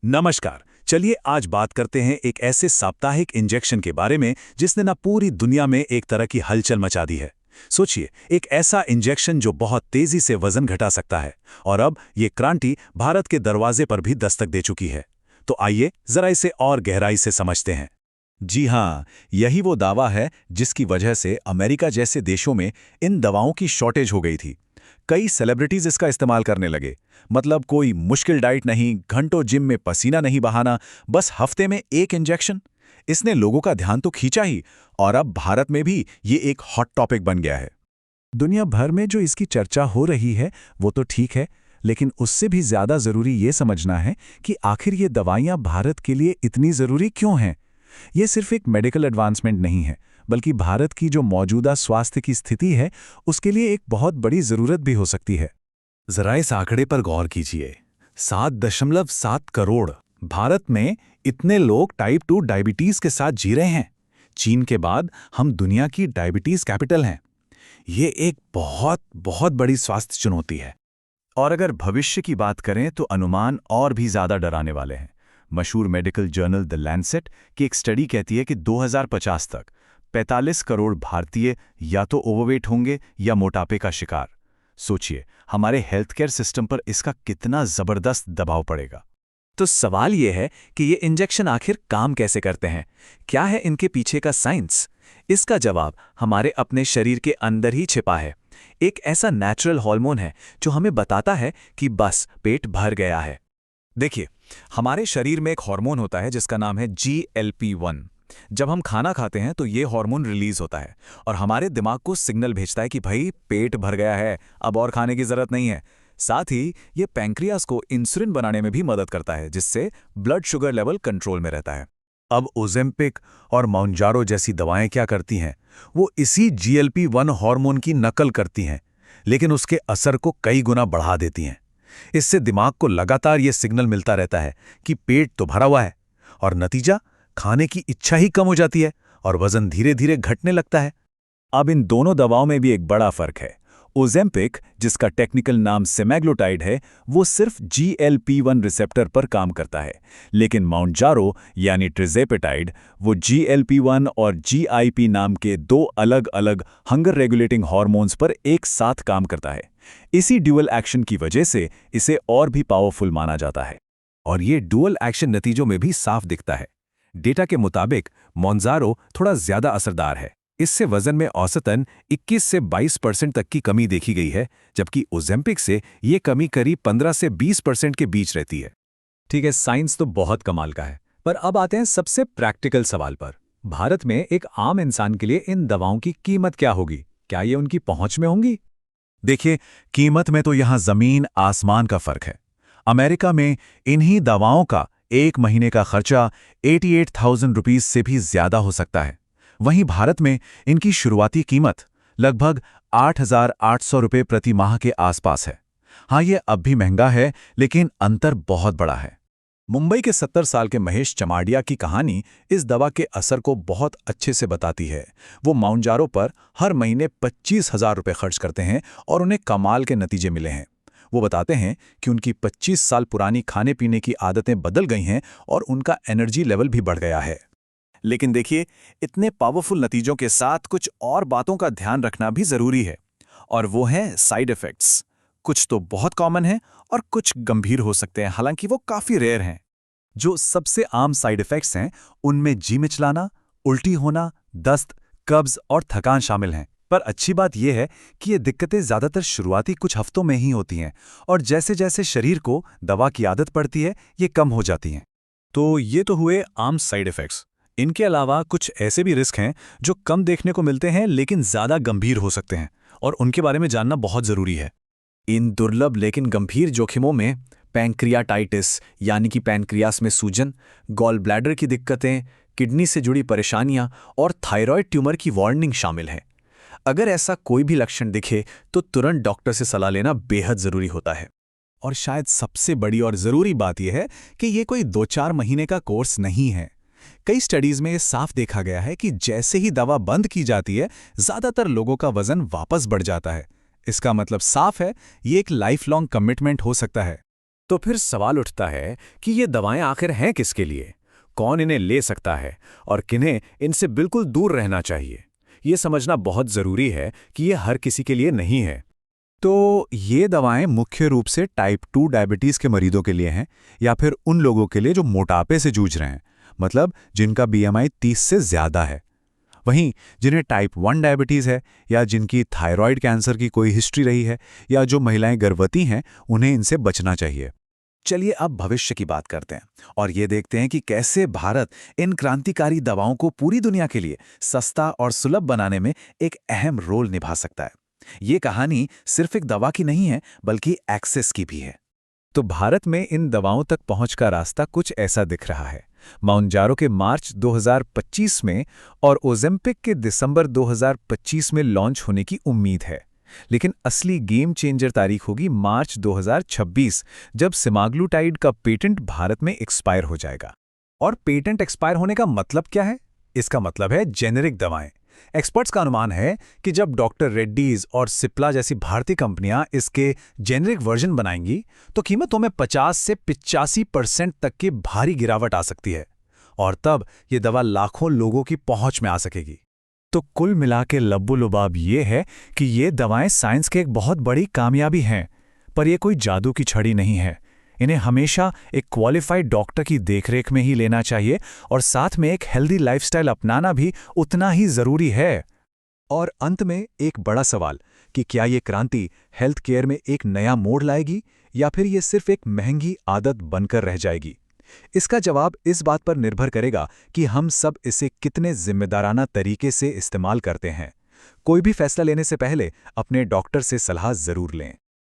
नमस्कार। चलिए आज बात करते हैं एक ऐसे साप्ताहिक इंजेक्शन के बारे में जिसने ना पूरी दुनिया में एक तरह की हलचल मचा दी है। सोचिए, एक ऐसा इंजेक्शन जो बहुत तेजी से वजन घटा सकता है और अब ये क्रांति भारत के दरवाजे पर भी दस्तक दे चुकी है। तो आइए जरा इसे और गहराई से समझते हैं। जी हाँ, यही वो दावा है जिसकी वजह से अमेरिका जैसे देशों में इन दवाओं की शॉर्टेज हो गई थी। कई सेलिब्रिटीज इसका इस्तेमाल करने लगे। मतलब कोई मुश्किल डाइट नहीं, घंटों जिम में पसीना नहीं बहाना, बस हफ्ते में एक इंजेक्शन। इसने लोगों का ध्यान तो खींचा ही, और अब भारत में भी ये एक हॉट टॉपिक बन गया है। दुनिया भर में जो इसकी चर्चा हो रही है वो तो ठीक है, लेकिन उससे भी ज्यादा जरूरी ये समझना है कि आखिर ये दवाइयां भारत के लिए इतनी जरूरी क्यों हैं। ये सिर्फ एक मेडिकल एडवांसमेंट नहीं है, बल्कि भारत की जो मौजूदा स्वास्थ्य की स्थिति है उसके लिए एक बहुत बड़ी जरूरत भी हो सकती है। जरा इस आंकड़े पर गौर कीजिए, 7.7 करोड़। भारत में इतने लोग टाइप 2 डायबिटीज के साथ जी रहे हैं। चीन के बाद हम दुनिया की डायबिटीज कैपिटल हैं। ये एक बहुत बहुत बड़ी स्वास्थ्य चुनौती है। और अगर भविष्य की बात करें तो अनुमान और भी ज्यादा डराने वाले हैं। मशहूर मेडिकल जर्नल द लैंसेट की एक स्टडी कहती है कि 2050 तक 45 करोड़ भारतीय या तो ओवरवेट होंगे या मोटापे का शिकार। सोचिए, हमारे हेल्थ केयर सिस्टम पर इसका कितना जबरदस्त दबाव पड़ेगा। तो सवाल यह है कि ये इंजेक्शन आखिर काम कैसे करते हैं? क्या है इनके पीछे का साइंस? इसका जवाब हमारे अपने शरीर के अंदर ही छिपा है। एक ऐसा नेचुरल हार्मोन है जो हमें बताता है कि बस पेट भर गया है। देखिए, हमारे शरीर में एक हार्मोन होता है जिसका नाम है GLP-1। जब हम खाना खाते हैं तो ये हार्मोन रिलीज होता है और हमारे दिमाग को सिग्नल भेजता है कि भाई पेट भर गया है, अब और खाने की जरूरत नहीं है। साथ ही ये पैंक्रियास को इंसुलिन बनाने में भी मदद करता है, जिससे ब्लड शुगर लेवल कंट्रोल में रहता है। अब ओजेम्पिक और माउंजारो जैसी दवाएं क्या करती हैं? वो इसी GLP-1 हार्मोन की नकल करती हैं, लेकिन उसके असर को कई गुना बढ़ा देती हैं। इससे दिमाग को लगातार ये सिग्नल मिलता रहता है कि पेट तो भरा हुआ है, और नतीजा खाने की इच्छा ही कम हो जाती है और वजन धीरे धीरे घटने लगता है। अब इन दोनों दवाओं में भी एक बड़ा फर्क है। ओजेम्पिक, जिसका टेक्निकल नाम सेमेग्लोटाइड है, वो सिर्फ GLP-1 रिसेप्टर पर काम करता है, लेकिन माउंजारो यानी ट्रिजेपेटाइड वो GLP-1 और GIP नाम के दो अलग अलग हंगर रेगुलेटिंग हार्मोन्स पर एक साथ काम करता है। इसी ड्यूअल एक्शन की वजह से इसे और भी पावरफुल माना जाता है। और ये डुअल एक्शन नतीजों में भी साफ दिखता है। डेटा के मुताबिक मोंजारो थोड़ा ज्यादा असरदार है। इससे वजन में औसतन 21 से 22% तक की कमी देखी गई है, जबकि ओजेम्पिक से ये कमी करीब 15 से 20% के बीच रहती है। ठीक है, साइंस तो बहुत कमाल का है, पर अब आते हैं सबसे प्रैक्टिकल सवाल पर। भारत में एक आम इंसान के लिए इन दवाओं की कीमत क्या होगी? क्या ये उनकी पहुंच में होंगी? देखिए, कीमत में तो यहां जमीन आसमान का फर्क है। अमेरिका में इन्हीं दवाओं का एक महीने का खर्चा 88,000 रुपीज से भी ज्यादा हो सकता है। वहीं भारत में इनकी शुरुआती कीमत लगभग 8,800 रुपये प्रति माह के आसपास है। हाँ, ये अब भी महंगा है, लेकिन अंतर बहुत बड़ा है। मुंबई के 70 साल के महेश चमाडिया की कहानी इस दवा के असर को बहुत अच्छे से बताती है। वो माउंजारो पर हर महीने 25,000 रुपये खर्च करते हैं और उन्हें कमाल के नतीजे मिले हैं। वो बताते हैं कि उनकी 25 साल पुरानी खाने पीने की आदतें बदल गई हैं और उनका एनर्जी लेवल भी बढ़ गया है। लेकिन देखिए, इतने पावरफुल नतीजों के साथ कुछ और बातों का ध्यान रखना भी जरूरी है, और वो हैं साइड इफेक्ट्स। कुछ तो बहुत कॉमन हैं और कुछ गंभीर हो सकते हैं, हालांकि वो काफी रेयर हैं। जो सबसे आम साइड इफेक्ट्स हैं उनमें जी मिचलाना, उल्टी होना, दस्त, कब्ज और थकान शामिल हैं। पर अच्छी बात यह है कि ये दिक्कतें ज्यादातर शुरुआती कुछ हफ्तों में ही होती हैं, और जैसे जैसे शरीर को दवा की आदत पड़ती है ये कम हो जाती हैं। तो ये तो हुए आम साइड इफेक्ट्स। इनके अलावा कुछ ऐसे भी रिस्क हैं जो कम देखने को मिलते हैं लेकिन ज्यादा गंभीर हो सकते हैं, और उनके बारे में जानना बहुत जरूरी है। इन दुर्लभ लेकिन गंभीर जोखिमों में पैंक्रियाटाइटिस यानी कि पैनक्रियास में सूजन, गॉल ब्लैडर की दिक्कतें, किडनी से जुड़ी परेशानियां और थायराइड ट्यूमर की वार्निंग शामिल है। अगर ऐसा कोई भी लक्षण दिखे तो तुरंत डॉक्टर से सलाह लेना बेहद जरूरी होता है। और शायद सबसे बड़ी और जरूरी बात यह है कि ये कोई 2-4 महीने का कोर्स नहीं है। कई स्टडीज में ये साफ देखा गया है कि जैसे ही दवा बंद की जाती है, ज्यादातर लोगों का वजन वापस बढ़ जाता है। इसका मतलब साफ है, ये एक लाइफ लॉन्ग कमिटमेंट हो सकता है। तो फिर सवाल उठता है कि ये दवाएं आखिर हैं किसके लिए, कौन इन्हें ले सकता है और किन्हें इनसे बिल्कुल दूर रहना चाहिए। ये समझना बहुत ज़रूरी है कि ये हर किसी के लिए नहीं है। तो ये दवाएं मुख्य रूप से टाइप 2 डायबिटीज़ के मरीजों के लिए हैं या फिर उन लोगों के लिए जो मोटापे से जूझ रहे हैं, मतलब जिनका बीएमआई 30 से ज़्यादा है। वहीं जिन्हें टाइप 1 डायबिटीज़ है या जिनकी थायराइड कैंसर की कोई हिस्ट्री रही है या जो महिलाएं गर्भवती हैं, उन्हें इनसे बचना चाहिए। चलिए अब भविष्य की बात करते हैं और ये देखते हैं कि कैसे भारत इन क्रांतिकारी दवाओं को पूरी दुनिया के लिए सस्ता और सुलभ बनाने में एक अहम रोल निभा सकता है। ये कहानी सिर्फ एक दवा की नहीं है, बल्कि एक्सेस की भी है। तो भारत में इन दवाओं तक पहुंच का रास्ता कुछ ऐसा दिख रहा है। माउंजारो के मार्च 2025 में और ओजेम्पिक के दिसंबर 2025 में लॉन्च होने की उम्मीद है। लेकिन असली गेम चेंजर तारीख होगी मार्च 2026, जब सेमाग्लूटाइड का पेटेंट भारत में एक्सपायर हो जाएगा। और पेटेंट एक्सपायर होने का मतलब क्या है? इसका मतलब है जेनेरिक दवाएं। एक्सपर्ट्स का अनुमान है कि जब डॉक्टर रेड्डीज और सिप्ला जैसी भारतीय कंपनियां इसके जेनेरिक वर्जन बनाएंगी, तो कीमतों में 50 से 85% तक की भारी गिरावट आ सकती है और तब ये दवा लाखों लोगों की पहुंच में आ सकेगी। तो कुल मिला के लब्बो-लुबाब ये है कि ये दवाएं साइंस के एक बहुत बड़ी कामयाबी हैं, पर ये कोई जादू की छड़ी नहीं है। इन्हें हमेशा एक क्वालिफाइड डॉक्टर की देखरेख में ही लेना चाहिए और साथ में एक हेल्दी लाइफस्टाइल अपनाना भी उतना ही ज़रूरी है। और अंत में एक बड़ा सवाल कि क्या ये क्रांति हेल्थ केयर में एक नया मोड़ लाएगी या फिर ये सिर्फ एक महंगी आदत बनकर रह जाएगी? इसका जवाब इस बात पर निर्भर करेगा कि हम सब इसे कितने जिम्मेदाराना तरीके से इस्तेमाल करते हैं। कोई भी फैसला लेने से पहले अपने डॉक्टर से सलाह ज़रूर लें।